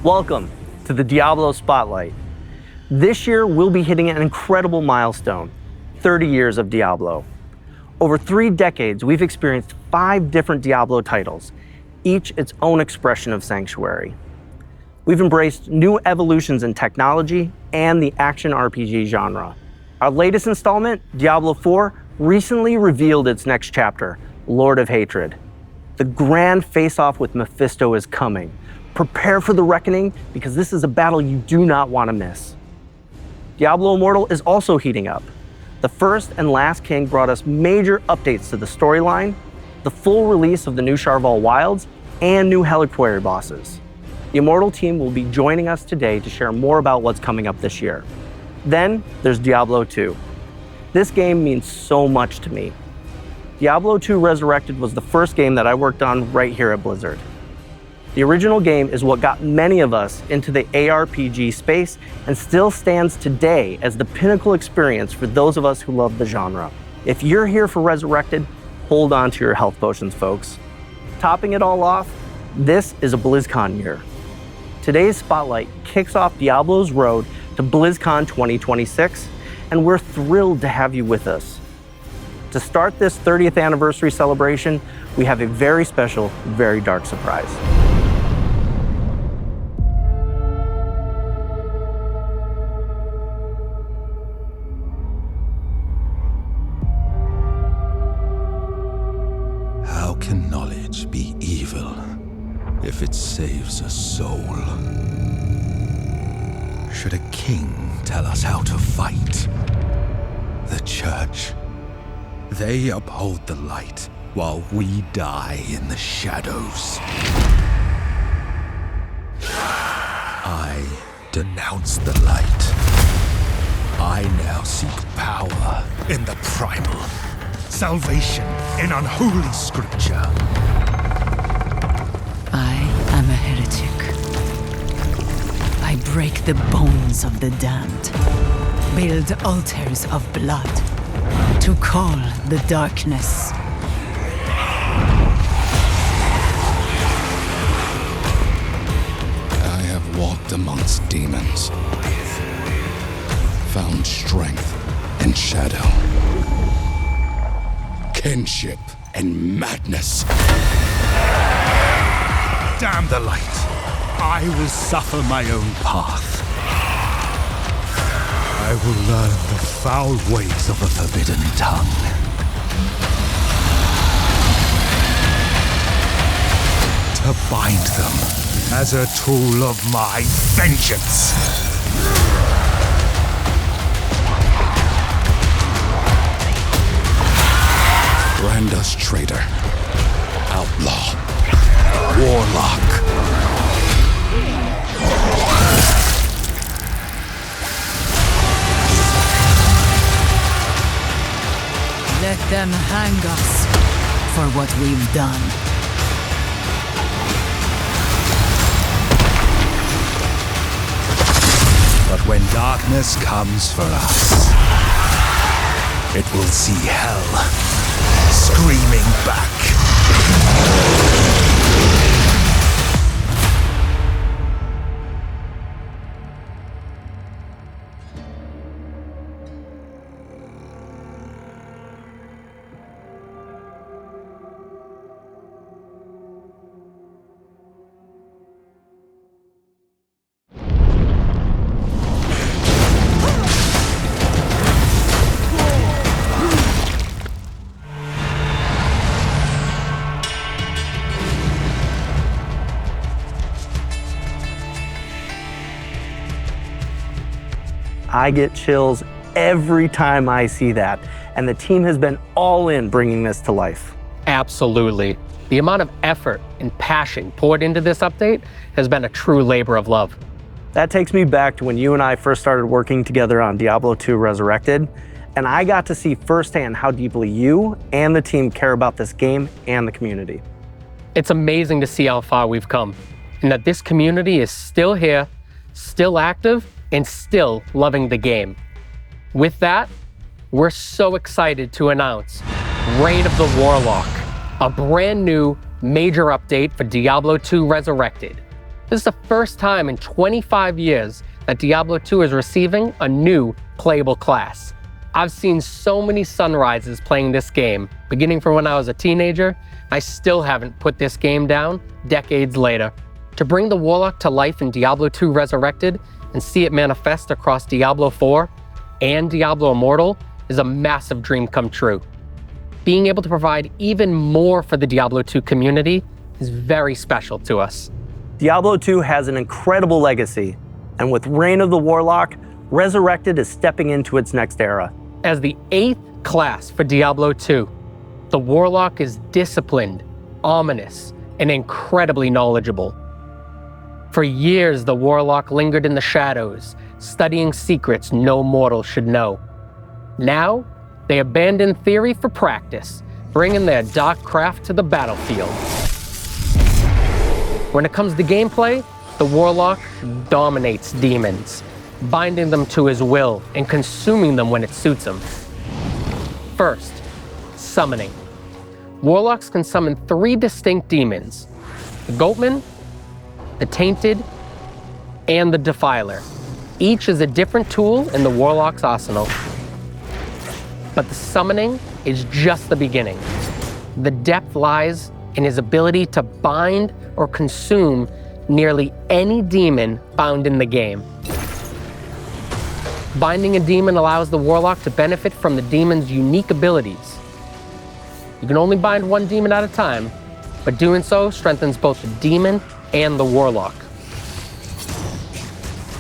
Welcome to the Diablo Spotlight. This year, we'll be hitting an incredible milestone, 30 years of Diablo. Over 3 decades, we've experienced 5 different Diablo titles, each its own expression of sanctuary. We've embraced new evolutions in technology and the action RPG genre. Our latest installment, Diablo IV, recently revealed its next chapter, Lord of Hatred. The grand face-off with Mephisto is coming. Prepare for the reckoning, because this is a battle you do not want to miss. Diablo Immortal is also heating up. The First and Last King brought us major updates to the storyline, the full release of the new Charval Wilds, and new Heliquary bosses. The Immortal team will be joining us today to share more about what's coming up this year. Then there's Diablo II. This game means so much to me. Diablo II Resurrected was the first game that I worked on right here at Blizzard. The original game is what got many of us into the ARPG space and still stands today as the pinnacle experience for those of us who love the genre. If you're here for Resurrected, hold on to your health potions, folks. Topping it all off, this is a BlizzCon year. Today's Spotlight kicks off Diablo's road to BlizzCon 2026, and we're thrilled to have you with us. To start this 30th anniversary celebration, we have a very special, very dark surprise. How can knowledge be evil if it saves a soul? Should a king tell us how to fight? The church, they uphold the light while we die in the shadows. I denounce the light. I now seek power in the primal, salvation in unholy scripture. I am a heretic. I break the bones of the damned, build altars of blood to call the darkness. I have walked amongst demons, found strength in shadow, kinship and madness. Damn the light! I will suffer my own path. I will learn the foul ways of a forbidden tongue. To bind them as a tool of my vengeance. Brand us traitor, outlaw, warlock. Let them hang us for what we've done. But when darkness comes for us, it will see hell screaming back. I get chills every time I see that, and the team has been all in bringing this to life. Absolutely. The amount of effort and passion poured into this update has been a true labor of love. That takes me back to when you and I first started working together on Diablo II Resurrected, and I got to see firsthand how deeply you and the team care about this game and the community. It's amazing to see how far we've come, and that this community is still here, still active, and still loving the game. With that, we're so excited to announce Reign of the Warlock, a brand new major update for Diablo II Resurrected. This is the first time in 25 years that Diablo II is receiving a new playable class. I've seen so many sunrises playing this game, beginning from when I was a teenager. I still haven't put this game down decades later. To bring the warlock to life in Diablo II Resurrected and see it manifest across Diablo IV and Diablo Immortal is a massive dream come true. Being able to provide even more for the Diablo II community is very special to us. Diablo II has an incredible legacy, and with Reign of the Warlock, Resurrected is stepping into its next era. As the 8th class for Diablo II, the warlock is disciplined, ominous, and incredibly knowledgeable. For years, the warlock lingered in the shadows, studying secrets no mortal should know. Now, they abandon theory for practice, bringing their dark craft to the battlefield. When it comes to gameplay, the warlock dominates demons, binding them to his will and consuming them when it suits him. First, summoning. Warlocks can summon 3 distinct demons: the Goatman, the Tainted, and the Defiler. Each is a different tool in the warlock's arsenal. But the summoning is just the beginning. The depth lies in his ability to bind or consume nearly any demon found in the game. Binding a demon allows the warlock to benefit from the demon's unique abilities. You can only bind one demon at a time, but doing so strengthens both the demon and the warlock.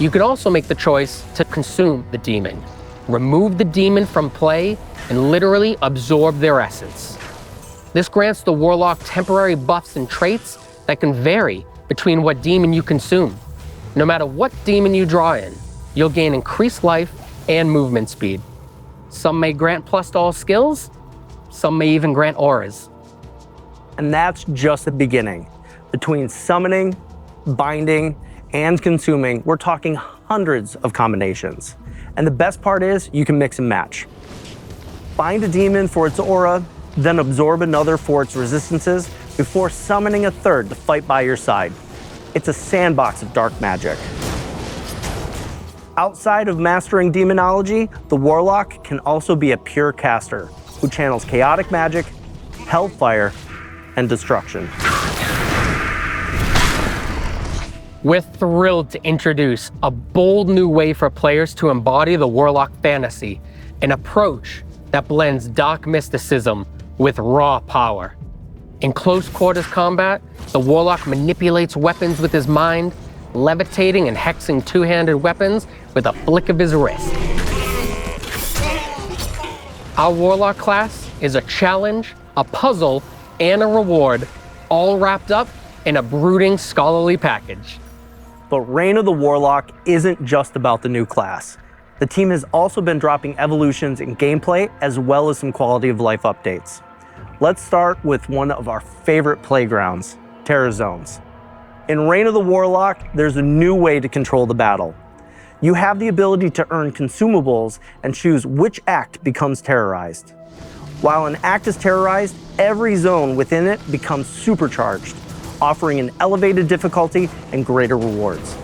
You can also make the choice to consume the demon, remove the demon from play, and literally absorb their essence. This grants the warlock temporary buffs and traits that can vary between what demon you consume. No matter what demon you draw in, you'll gain increased life and movement speed. Some may grant plus to all skills, some may even grant auras. And that's just the beginning. Between summoning, binding, and consuming, we're talking hundreds of combinations. And the best part is you can mix and match. Bind a demon for its aura, then absorb another for its resistances before summoning a third to fight by your side. It's a sandbox of dark magic. Outside of mastering demonology, the warlock can also be a pure caster who channels chaotic magic, hellfire, and destruction. We're thrilled to introduce a bold new way for players to embody the warlock fantasy, an approach that blends dark mysticism with raw power. In close quarters combat, the warlock manipulates weapons with his mind, levitating and hexing two-handed weapons with a flick of his wrist. Our warlock class is a challenge, a puzzle, and a reward, all wrapped up in a brooding scholarly package. But Reign of the Warlock isn't just about the new class. The team has also been dropping evolutions in gameplay as well as some quality of life updates. Let's start with one of our favorite playgrounds, Terror Zones. In Reign of the Warlock, there's a new way to control the battle. You have the ability to earn consumables and choose which act becomes terrorized. While an act is terrorized, every zone within it becomes supercharged, offering an elevated difficulty and greater rewards.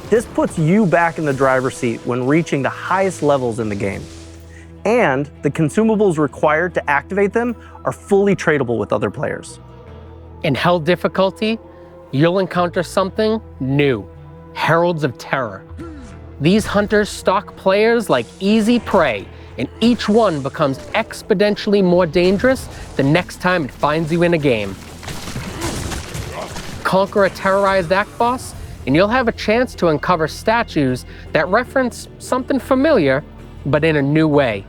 This puts you back in the driver's seat when reaching the highest levels in the game. And the consumables required to activate them are fully tradable with other players. In Hell difficulty, you'll encounter something new, Heralds of Terror. These hunters stalk players like easy prey, and each one becomes exponentially more dangerous the next time it finds you in a game. Conquer a terrorized act boss, and you'll have a chance to uncover statues that reference something familiar, but in a new way.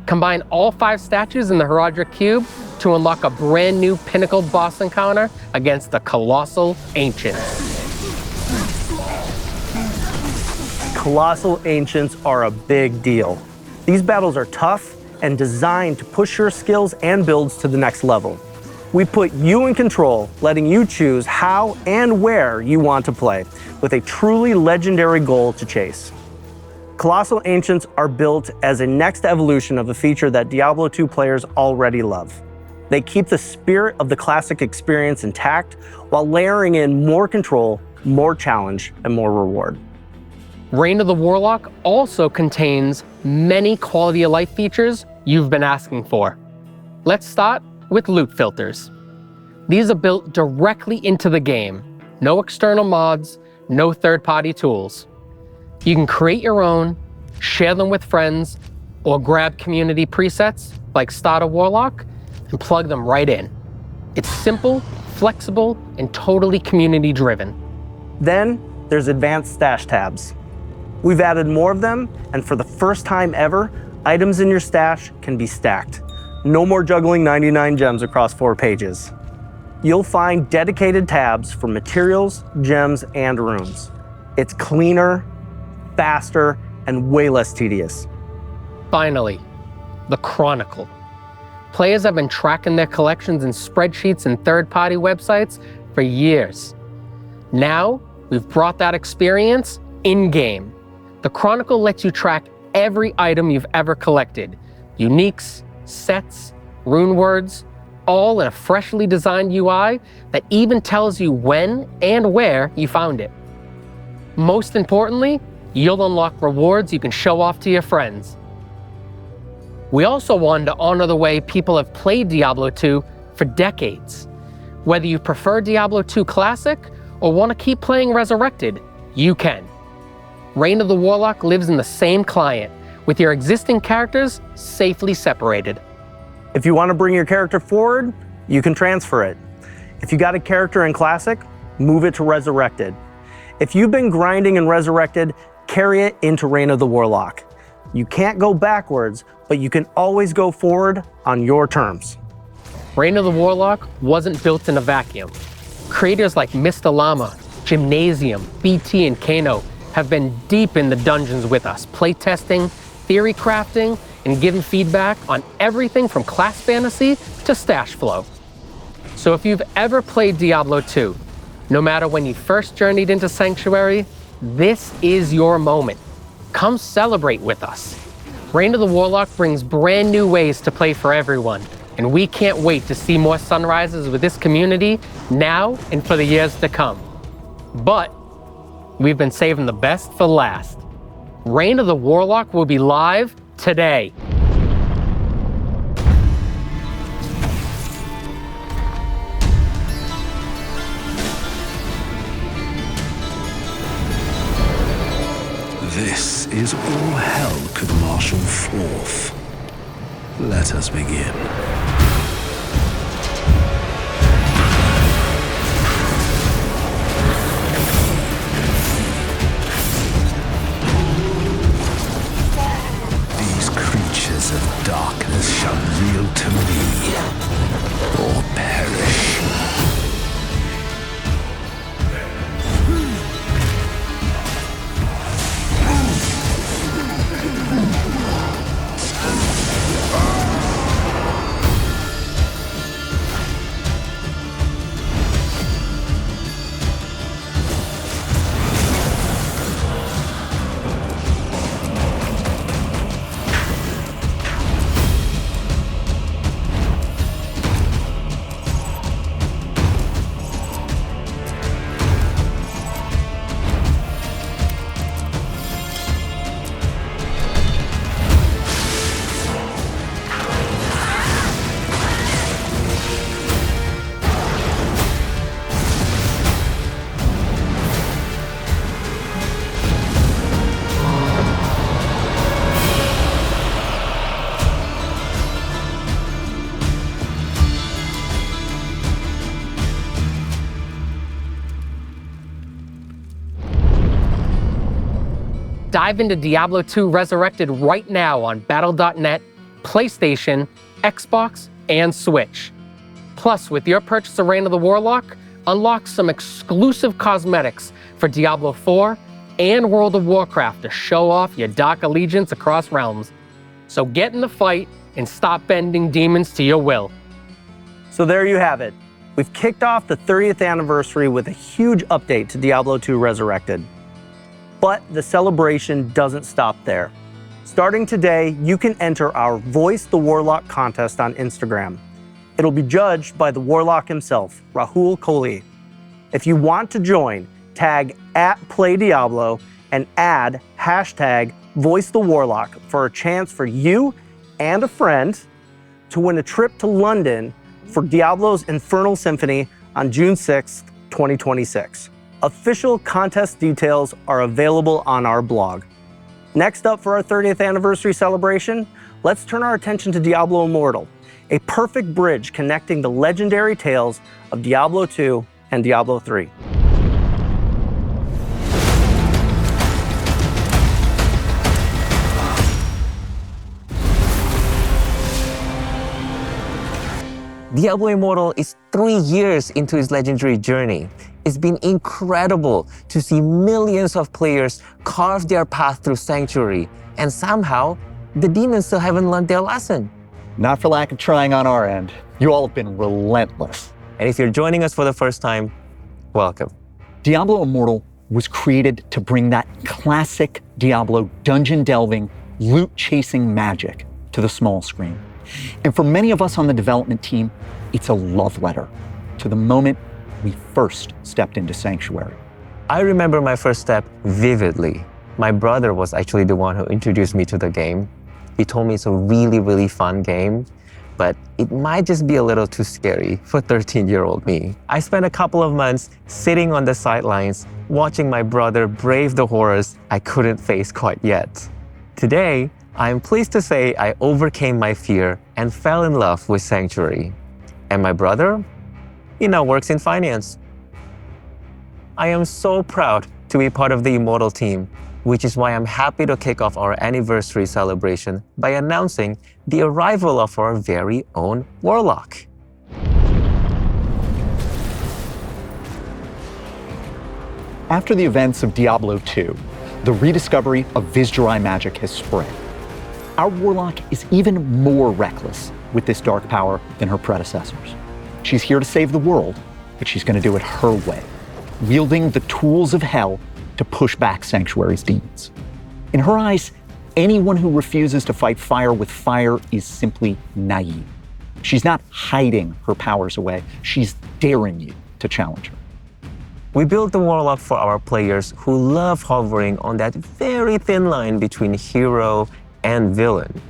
Combine all 5 statues in the Heraldric Cube to unlock a brand new pinnacle boss encounter against the Colossal Ancients. Colossal Ancients are a big deal. These battles are tough and designed to push your skills and builds to the next level. We put you in control, letting you choose how and where you want to play, with a truly legendary goal to chase. Colossal Ancients are built as a next evolution of a feature that Diablo II players already love. They keep the spirit of the classic experience intact while layering in more control, more challenge, and more reward. Reign of the Warlock also contains many quality of life features you've been asking for. Let's start with loot filters. These are built directly into the game. No external mods, no third-party tools. You can create your own, share them with friends, or grab community presets like Starter Warlock and plug them right in. It's simple, flexible, and totally community-driven. Then there's advanced stash tabs. We've added more of them, and for the first time ever, items in your stash can be stacked. No more juggling 99 gems across 4 pages. You'll find dedicated tabs for materials, gems, and runes. It's cleaner, faster, and way less tedious. Finally, the Chronicle. Players have been tracking their collections in spreadsheets and third-party websites for years. Now, we've brought that experience in-game. The Chronicle lets you track every item you've ever collected. Uniques, sets, rune words, all in a freshly designed UI that even tells you when and where you found it. Most importantly, you'll unlock rewards you can show off to your friends. We also wanted to honor the way people have played Diablo II for decades. Whether you prefer Diablo II Classic or want to keep playing Resurrected, you can. Reign of the Warlock lives in the same client, with your existing characters safely separated. If you want to bring your character forward, you can transfer it. If you got a character in Classic, move it to Resurrected. If you've been grinding in Resurrected, carry it into Reign of the Warlock. You can't go backwards, but you can always go forward on your terms. Reign of the Warlock wasn't built in a vacuum. Creators like Mr. Llama, Gymnasium, BT, and Kano have been deep in the dungeons with us, playtesting, theory crafting, and giving feedback on everything from class fantasy to stash flow. So if you've ever played Diablo II, no matter when you first journeyed into Sanctuary, this is your moment. Come celebrate with us. Reign of the Warlock brings brand new ways to play for everyone, and we can't wait to see more sunrises with this community now and for the years to come. But we've been saving the best for last. Reign of the Warlock will be live today. This is all hell could marshal forth. Let us begin. These creatures of darkness shall yield to me, or perish. Dive into Diablo II Resurrected right now on Battle.net, PlayStation, Xbox, and Switch. Plus, with your purchase of Reign of the Warlock, unlock some exclusive cosmetics for Diablo IV and World of Warcraft to show off your dark allegiance across realms. So get in the fight and stop bending demons to your will. So there you have it. We've kicked off the 30th anniversary with a huge update to Diablo II Resurrected. But the celebration doesn't stop there. Starting today, you can enter our Voice the Warlock contest on Instagram. It'll be judged by the warlock himself, Rahul Kohli. If you want to join, tag @PlayDiablo and add #VoiceTheWarlock for a chance for you and a friend to win a trip to London for Diablo's Infernal Symphony on June 6th, 2026. Official contest details are available on our blog. Next up for our 30th anniversary celebration, let's turn our attention to Diablo Immortal, a perfect bridge connecting the legendary tales of Diablo II and Diablo III. Diablo Immortal is 3 years into its legendary journey. It's been incredible to see millions of players carve their path through Sanctuary, and somehow, the demons still haven't learned their lesson. Not for lack of trying on our end. You all have been relentless. And if you're joining us for the first time, welcome. Diablo Immortal was created to bring that classic Diablo dungeon-delving, loot-chasing magic to the small screen. And for many of us on the development team, it's a love letter to the moment we first stepped into Sanctuary. I remember my first step vividly. My brother was actually the one who introduced me to the game. He told me it's a really, really fun game, but it might just be a little too scary for 13-year-old me. I spent a couple of months sitting on the sidelines, watching my brother brave the horrors I couldn't face quite yet. Today, I am pleased to say I overcame my fear and fell in love with Sanctuary. And my brother? He now works in finance. I am so proud to be part of the Immortal team, which is why I'm happy to kick off our anniversary celebration by announcing the arrival of our very own warlock. After the events of Diablo II, the rediscovery of Vizjurai magic has spread. Our warlock is even more reckless with this dark power than her predecessors. She's here to save the world, but she's going to do it her way, wielding the tools of hell to push back Sanctuary's demons. In her eyes, anyone who refuses to fight fire with fire is simply naive. She's not hiding her powers away, she's daring you to challenge her. We built the warlock for our players who love hovering on that very thin line between hero and villain.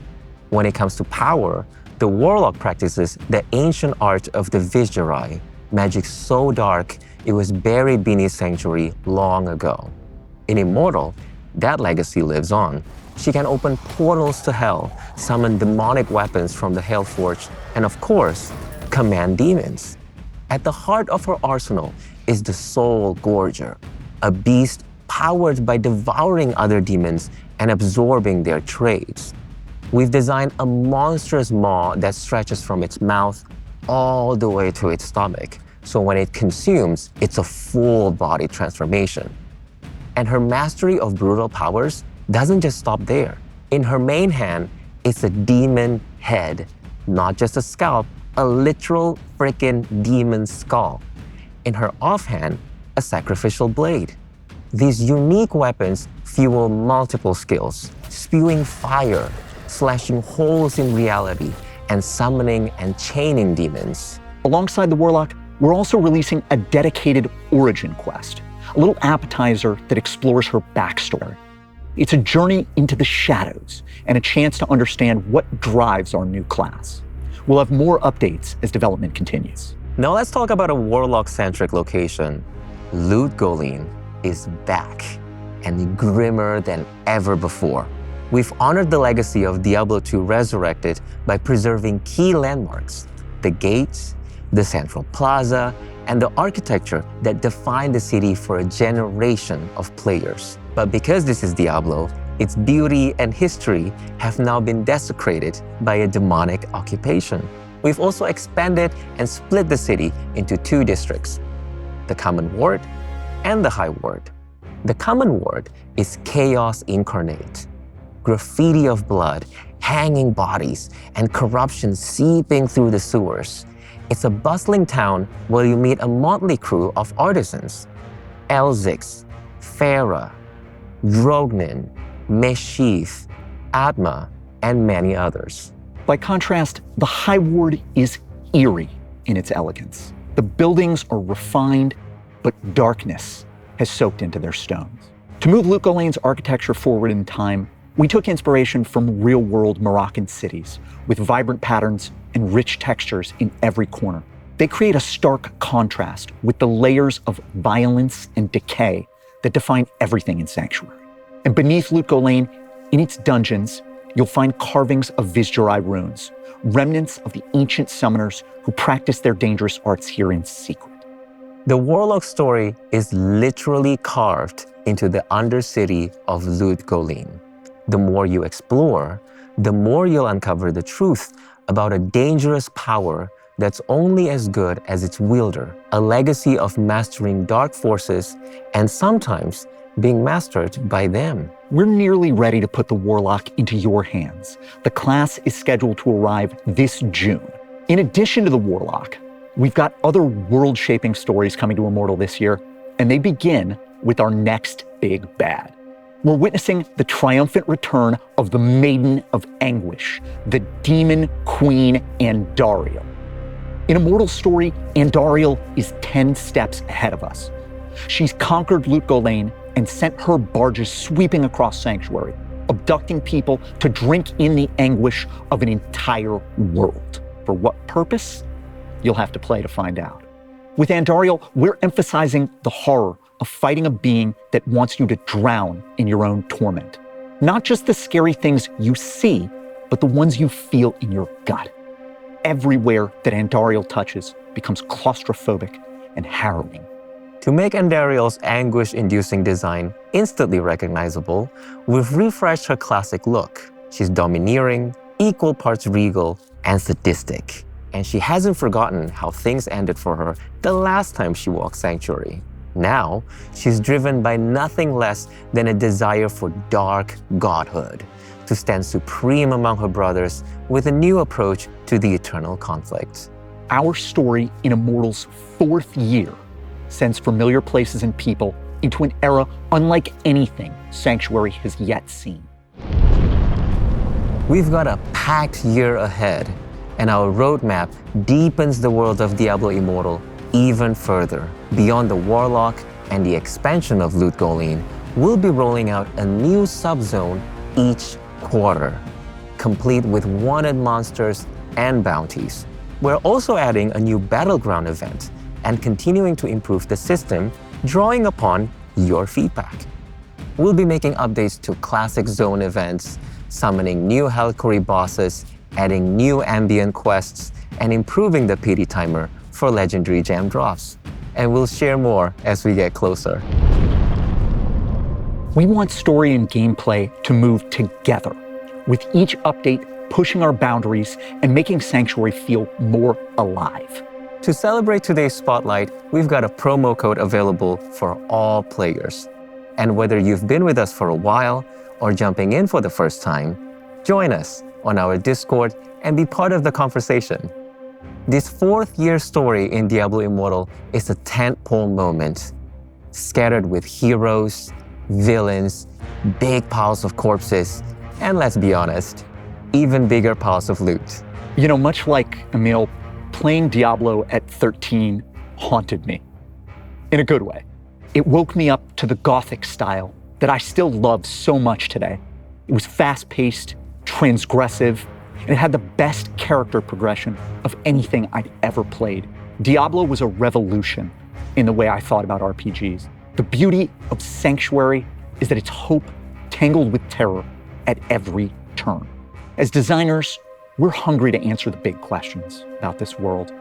When it comes to power, the warlock practices the ancient art of the Vizjurai, magic so dark it was buried beneath Sanctuary long ago. In Immortal, that legacy lives on. She can open portals to hell, summon demonic weapons from the Hellforge, and of course, command demons. At the heart of her arsenal is the Soul Gorger, a beast powered by devouring other demons and absorbing their traits. We've designed a monstrous maw that stretches from its mouth all the way to its stomach, so when it consumes, it's a full body transformation. And her mastery of brutal powers doesn't just stop there. In her main hand, it's a demon head, not just a scalp, a literal freaking demon skull. In her offhand, a sacrificial blade. These unique weapons fuel multiple skills, spewing fire, slashing holes in reality, and summoning and chaining demons. Alongside the warlock, we're also releasing a dedicated origin quest, a little appetizer that explores her backstory. It's a journey into the shadows and a chance to understand what drives our new class. We'll have more updates as development continues. Now let's talk about a warlock-centric location. Loot Golem is back and grimmer than ever before. We've honored the legacy of Diablo II Resurrected by preserving key landmarks, the gates, the central plaza, and the architecture that defined the city for a generation of players. But because this is Diablo, its beauty and history have now been desecrated by a demonic occupation. We've also expanded and split the city into 2 districts, the Common Ward and the High Ward. The Common Ward is chaos incarnate. Graffiti of blood, hanging bodies, and corruption seeping through the sewers. It's a bustling town where you meet a motley crew of artisans. Elzix, Farah, Drognin, Meshif, Atma, and many others. By contrast, the High Ward is eerie in its elegance. The buildings are refined, but darkness has soaked into their stones. To move Lut Gholene's architecture forward in time, we took inspiration from real-world Moroccan cities with vibrant patterns and rich textures in every corner. They create a stark contrast with the layers of violence and decay that define everything in Sanctuary. And beneath Lut Gholene, in its dungeons, you'll find carvings of Vizjurai runes, remnants of the ancient summoners who practiced their dangerous arts here in secret. The warlock story is literally carved into the undercity of Lut Gholene. The more you explore, the more you'll uncover the truth about a dangerous power that's only as good as its wielder, a legacy of mastering dark forces and sometimes being mastered by them. We're nearly ready to put the Warlock into your hands. The class is scheduled to arrive this June. In addition to the Warlock, we've got other world-shaping stories coming to Immortal this year, and they begin with our next big bad. We're witnessing the triumphant return of the Maiden of Anguish, the Demon Queen Andariel. In Immortal's story, Andariel is 10 steps ahead of us. She's conquered Lut Gholene and sent her barges sweeping across Sanctuary, abducting people to drink in the anguish of an entire world. For what purpose? You'll have to play to find out. With Andariel, we're emphasizing the horror of fighting a being that wants you to drown in your own torment. Not just the scary things you see, but the ones you feel in your gut. Everywhere that Andariel touches becomes claustrophobic and harrowing. To make Andariel's anguish-inducing design instantly recognizable, we've refreshed her classic look. She's domineering, equal parts regal, and sadistic. And she hasn't forgotten how things ended for her the last time she walked Sanctuary. Now, she's driven by nothing less than a desire for dark godhood, to stand supreme among her brothers with a new approach to the eternal conflict. Our story in Immortal's 4th year sends familiar places and people into an era unlike anything Sanctuary has yet seen. We've got a packed year ahead, and our roadmap deepens the world of Diablo Immortal even further. Beyond the Warlock and the expansion of Lut Gholene, we'll be rolling out a new subzone each quarter, complete with wanted monsters and bounties. We're also adding a new battleground event and continuing to improve the system, drawing upon your feedback. We'll be making updates to classic zone events, summoning new Helcori bosses, adding new ambient quests, and improving the PD timer for legendary gem drops. And we'll share more as we get closer. We want story and gameplay to move together, with each update pushing our boundaries and making Sanctuary feel more alive. To celebrate today's spotlight, we've got a promo code available for all players. And whether you've been with us for a while or jumping in for the first time, join us on our Discord and be part of the conversation. This 4th year story in Diablo Immortal is a tentpole moment, scattered with heroes, villains, big piles of corpses, and let's be honest, even bigger piles of loot. You know, much like Emil, playing Diablo at 13 haunted me, in a good way. It woke me up to the Gothic style that I still love so much today. It was fast-paced, transgressive, and it had the best character progression of anything I'd ever played. Diablo was a revolution in the way I thought about RPGs. The beauty of Sanctuary is that it's hope tangled with terror at every turn. As designers, we're hungry to answer the big questions about this world.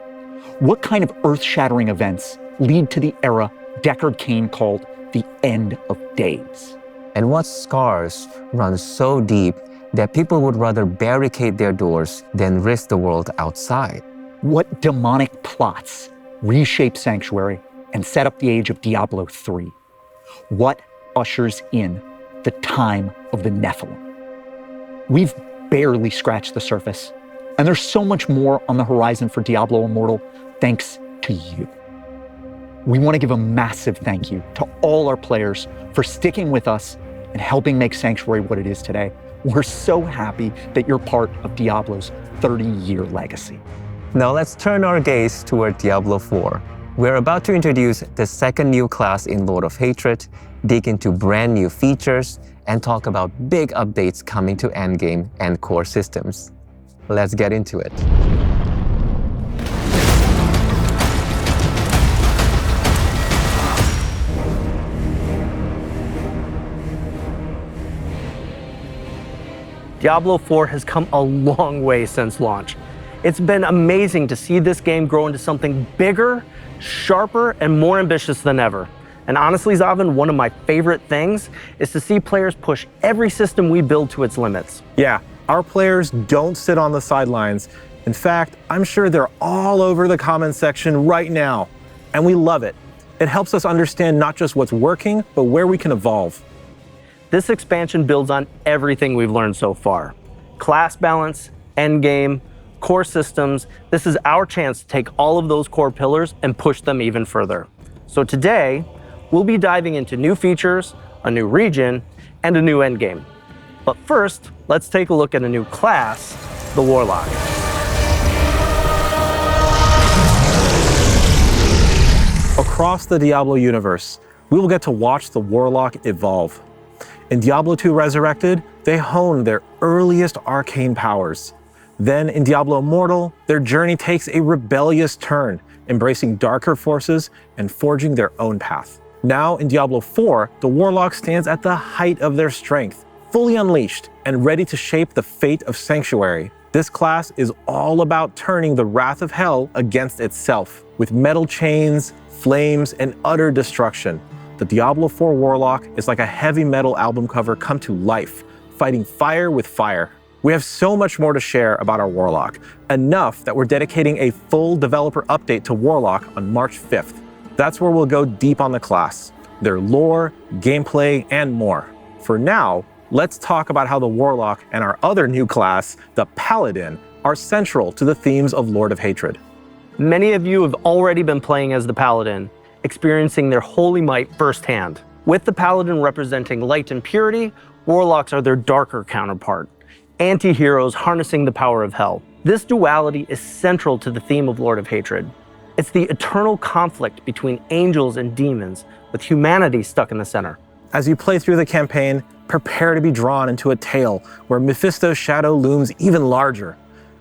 What kind of earth-shattering events lead to the era Deckard Cain called the end of days? And what scars run so deep that people would rather barricade their doors than risk the world outside? What demonic plots reshape Sanctuary and set up the age of Diablo III? What ushers in the time of the Nephilim? We've barely scratched the surface, and there's so much more on the horizon for Diablo Immortal thanks to you. We want to give a massive thank you to all our players for sticking with us and helping make Sanctuary what it is today. We're so happy that you're part of Diablo's 30-year legacy. Now let's turn our gaze toward Diablo IV. We're about to introduce the second new class in Lord of Hatred, dig into brand new features, and talk about big updates coming to Endgame and core systems. Let's get into it. Diablo IV has come a long way since launch. It's been amazing to see this game grow into something bigger, sharper, and more ambitious than ever. And honestly, Zavin, one of my favorite things is to see players push every system we build to its limits. Yeah, our players don't sit on the sidelines. In fact, I'm sure they're all over the comments section right now. And we love it. It helps us understand not just what's working, but where we can evolve. This expansion builds on everything we've learned so far. Class balance, endgame, core systems. This is our chance to take all of those core pillars and push them even further. So today, we'll be diving into new features, a new region, and a new endgame. But first, let's take a look at a new class, the Warlock. Across the Diablo universe, we will get to watch the Warlock evolve. In Diablo II Resurrected, they honed their earliest arcane powers. Then in Diablo Immortal, their journey takes a rebellious turn, embracing darker forces and forging their own path. Now in Diablo IV, the Warlock stands at the height of their strength, fully unleashed and ready to shape the fate of Sanctuary. This class is all about turning the wrath of hell against itself, with metal chains, flames, and utter destruction. The Diablo IV Warlock is like a heavy metal album cover come to life, fighting fire with fire. We have so much more to share about our Warlock, enough that we're dedicating a full developer update to Warlock on March 5th. That's where we'll go deep on the class, their lore, gameplay, and more. For now, let's talk about how the Warlock and our other new class, the Paladin, are central to the themes of Lord of Hatred. Many of you have already been playing as the Paladin, experiencing their holy might firsthand. With the Paladin representing light and purity, Warlocks are their darker counterpart, anti-heroes harnessing the power of hell. This duality is central to the theme of Lord of Hatred. It's the eternal conflict between angels and demons, with humanity stuck in the center. As you play through the campaign, prepare to be drawn into a tale where Mephisto's shadow looms even larger.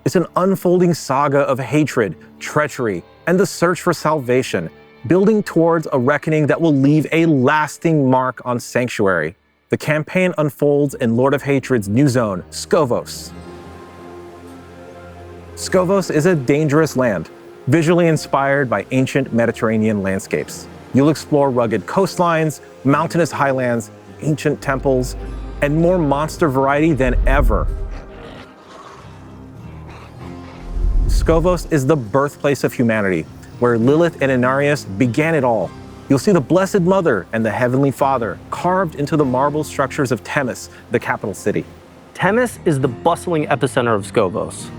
It's an unfolding saga of hatred, treachery, and the search for salvation, building towards a reckoning that will leave a lasting mark on Sanctuary. The campaign unfolds in Lord of Hatred's new zone, Skavos. Skavos is a dangerous land, visually inspired by ancient Mediterranean landscapes. You'll explore rugged coastlines, mountainous highlands, ancient temples, and more monster variety than ever. Skavos is the birthplace of humanity, where Lilith and Inarius began it all. You'll see the Blessed Mother and the Heavenly Father carved into the marble structures of Themis, the capital city. Themis is the bustling epicenter of Skavos.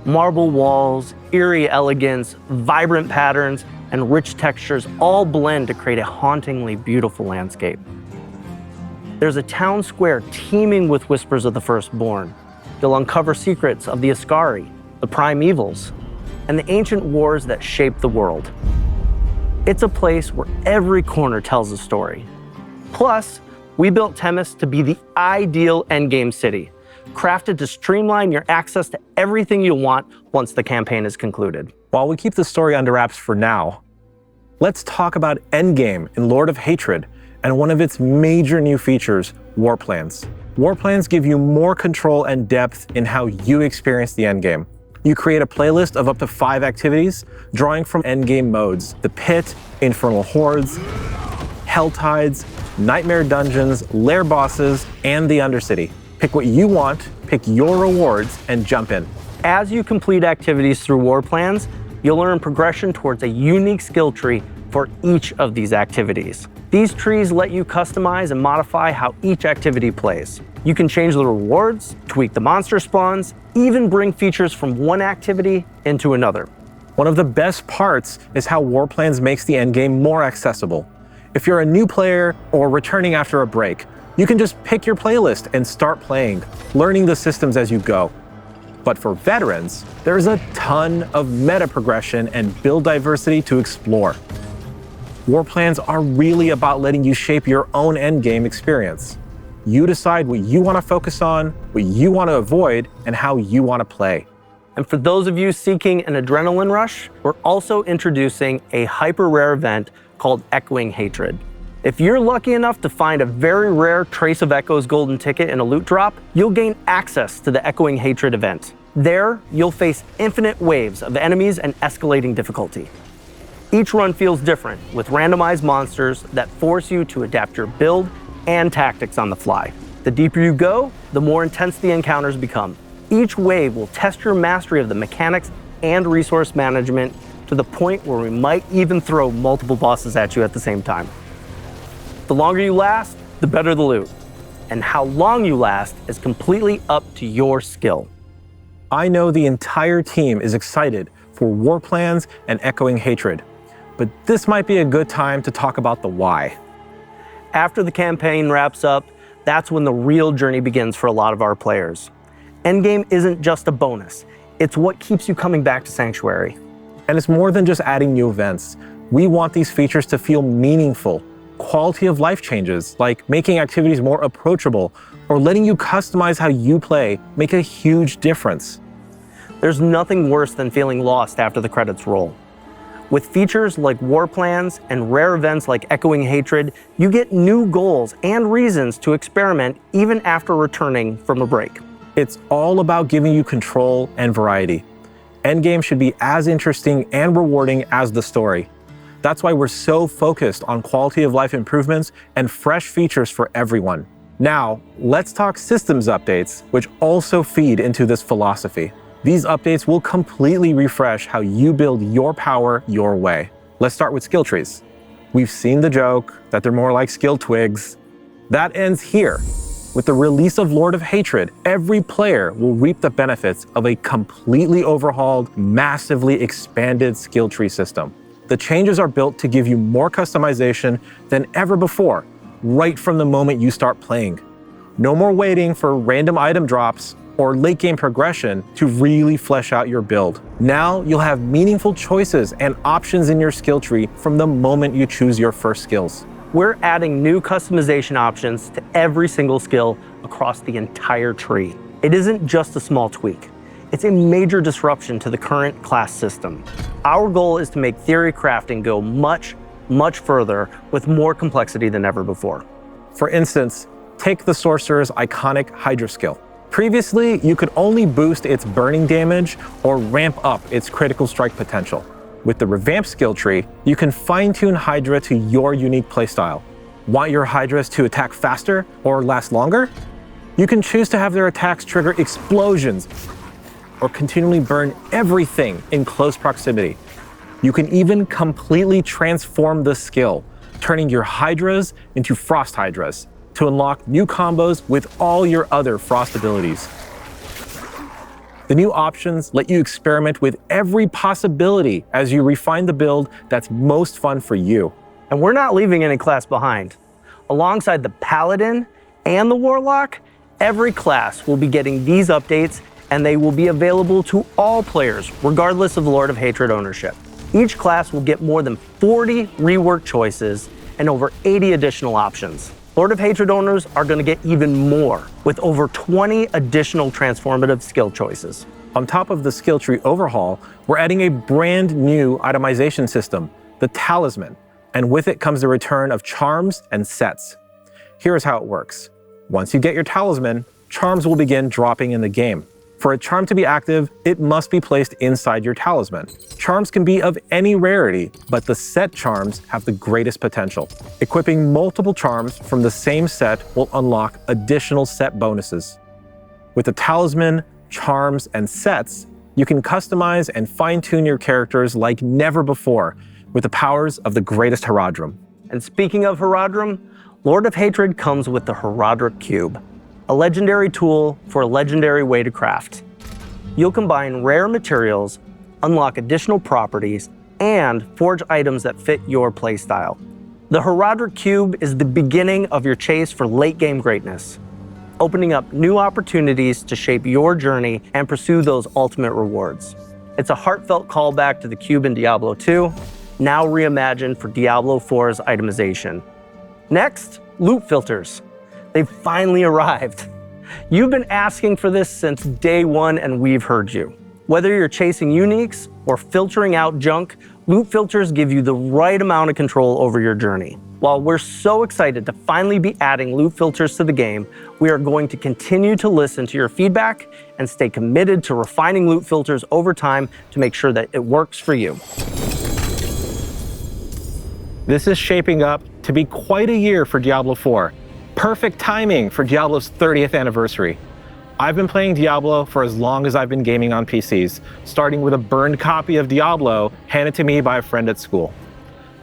Marble walls, eerie elegance, vibrant patterns, and rich textures all blend to create a hauntingly beautiful landscape. There's a town square teeming with whispers of the firstborn. You'll uncover secrets of the Ascari, the primevals, and the ancient wars that shaped the world. It's a place where every corner tells a story. Plus, we built Themis to be the ideal endgame city, crafted to streamline your access to everything you want once the campaign is concluded. While we keep the story under wraps for now, let's talk about Endgame in Lord of Hatred and one of its major new features, War Plans. War Plans give you more control and depth in how you experience the endgame. You create a playlist of up to 5 activities, drawing from endgame modes: the Pit, Infernal Hordes, Hell Tides, Nightmare Dungeons, Lair Bosses, and the Undercity. Pick what you want, pick your rewards, and jump in. As you complete activities through War Plans, you'll earn progression towards a unique skill tree for each of these activities. These trees let you customize and modify how each activity plays. You can change the rewards, tweak the monster spawns, even bring features from one activity into another. One of the best parts is how War Plans makes the endgame more accessible. If you're a new player or returning after a break, you can just pick your playlist and start playing, learning the systems as you go. But for veterans, there's a ton of meta progression and build diversity to explore. War plans are really about letting you shape your own endgame experience. You decide what you want to focus on, what you want to avoid, and how you want to play. And for those of you seeking an adrenaline rush, we're also introducing a hyper rare event called Echoing Hatred. If you're lucky enough to find a very rare Trace of Echoes golden ticket in a loot drop, you'll gain access to the Echoing Hatred event. There, you'll face infinite waves of enemies and escalating difficulty. Each run feels different, with randomized monsters that force you to adapt your build and tactics on the fly. The deeper you go, the more intense the encounters become. Each wave will test your mastery of the mechanics and resource management to the point where we might even throw multiple bosses at you at the same time. The longer you last, the better the loot. And how long you last is completely up to your skill. I know the entire team is excited for War Plans and Echoing Hatred, but this might be a good time to talk about the why. After the campaign wraps up, that's when the real journey begins for a lot of our players. Endgame isn't just a bonus, it's what keeps you coming back to Sanctuary. And it's more than just adding new events. We want these features to feel meaningful, quality of life changes, like making activities more approachable or letting you customize how you play, make a huge difference. There's nothing worse than feeling lost after the credits roll. With features like War Plans and rare events like Echoing Hatred, you get new goals and reasons to experiment even after returning from a break. It's all about giving you control and variety. Endgame should be as interesting and rewarding as the story. That's why we're so focused on quality of life improvements and fresh features for everyone. Now, let's talk systems updates, which also feed into this philosophy. These updates will completely refresh how you build your power your way. Let's start with skill trees. We've seen the joke that they're more like skill twigs. That ends here. With the release of Lord of Hatred, every player will reap the benefits of a completely overhauled, massively expanded skill tree system. The changes are built to give you more customization than ever before, right from the moment you start playing. No more waiting for random item drops or late game progression to really flesh out your build. Now you'll have meaningful choices and options in your skill tree from the moment you choose your first skills. We're adding new customization options to every single skill across the entire tree. It isn't just a small tweak. It's a major disruption to the current class system. Our goal is to make theory crafting go much, much further with more complexity than ever before. For instance, take the Sorcerer's iconic Hydra skill. Previously, you could only boost its burning damage or ramp up its critical strike potential. With the revamped skill tree, you can fine-tune Hydra to your unique playstyle. Want your Hydras to attack faster or last longer? You can choose to have their attacks trigger explosions or continually burn everything in close proximity. You can even completely transform the skill, turning your Hydras into Frost Hydras to unlock new combos with all your other Frost abilities. The new options let you experiment with every possibility as you refine the build that's most fun for you. And we're not leaving any class behind. Alongside the Paladin and the Warlock, every class will be getting these updates, and they will be available to all players, regardless of Lord of Hatred ownership. Each class will get more than 40 rework choices and over 80 additional options. Lord of Hatred owners are going to get even more, with over 20 additional transformative skill choices. On top of the skill tree overhaul, we're adding a brand new itemization system, the Talisman, and with it comes the return of charms and sets. Here's how it works. Once you get your Talisman, charms will begin dropping in the game. For a charm to be active, it must be placed inside your Talisman. Charms can be of any rarity, but the set charms have the greatest potential. Equipping multiple charms from the same set will unlock additional set bonuses. With the Talisman, charms, and sets, you can customize and fine-tune your characters like never before with the powers of the greatest Herodrum. And speaking of Herodrum, Lord of Hatred comes with the Herodric Cube, a legendary tool for a legendary way to craft. You'll combine rare materials, unlock additional properties, and forge items that fit your playstyle. The Herodric Cube is the beginning of your chase for late game greatness. opening up new opportunities to shape your journey and pursue those ultimate rewards. It's a heartfelt callback to the cube in Diablo II, now reimagined for Diablo 4's itemization. Next, loot filters. They've finally arrived. You've been asking for this since day one, and we've heard you. Whether you're chasing uniques or filtering out junk, loot filters give you the right amount of control over your journey. While we're so excited to finally be adding loot filters to the game, we are going to continue to listen to your feedback and stay committed to refining loot filters over time to make sure that it works for you. This is shaping up to be quite a year for Diablo 4. Perfect timing for Diablo's 30th anniversary. I've been playing Diablo for as long as I've been gaming on PCs, starting with a burned copy of Diablo handed to me by a friend at school.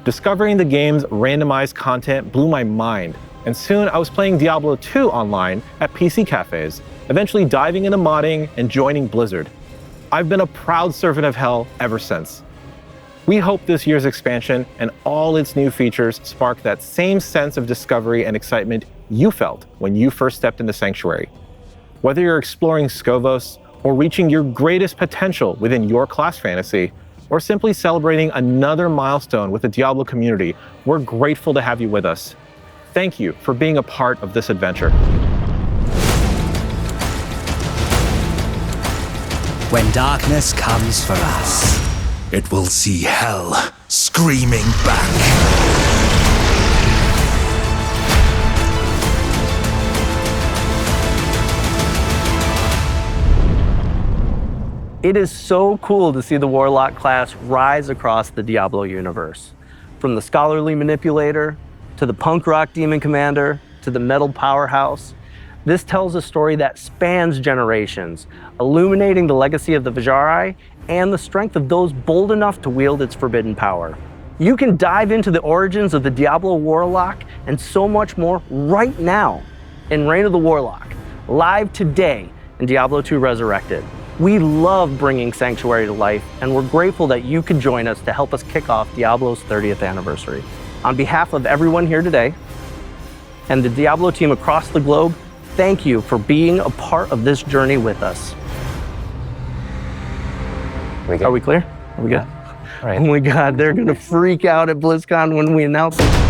Discovering the game's randomized content blew my mind, and soon I was playing Diablo 2 online at PC cafes, eventually diving into modding and joining Blizzard. I've been a proud servant of hell ever since. We hope this year's expansion and all its new features spark that same sense of discovery and excitement you felt when you first stepped into Sanctuary. Whether you're exploring Skovos or reaching your greatest potential within your class fantasy, or simply celebrating another milestone with the Diablo community, we're grateful to have you with us. Thank you for being a part of this adventure. When darkness comes for us, It will see hell screaming back. It is so cool to see the Warlock class rise across the Diablo universe. From the scholarly manipulator, to the punk rock demon commander, to the metal powerhouse. This tells a story that spans generations, illuminating the legacy of the Vajari and the strength of those bold enough to wield its forbidden power. You can dive into the origins of the Diablo Warlock and so much more right now in Reign of the Warlock, live today in Diablo II Resurrected. We love bringing Sanctuary to life, and we're grateful that you could join us to help us kick off Diablo's 30th anniversary. On behalf of everyone here today and the Diablo team across the globe, thank you for being a part of this journey with us. We good? Are we clear? Are we good? All right. Oh my God, they're gonna freak out at BlizzCon when we announce it.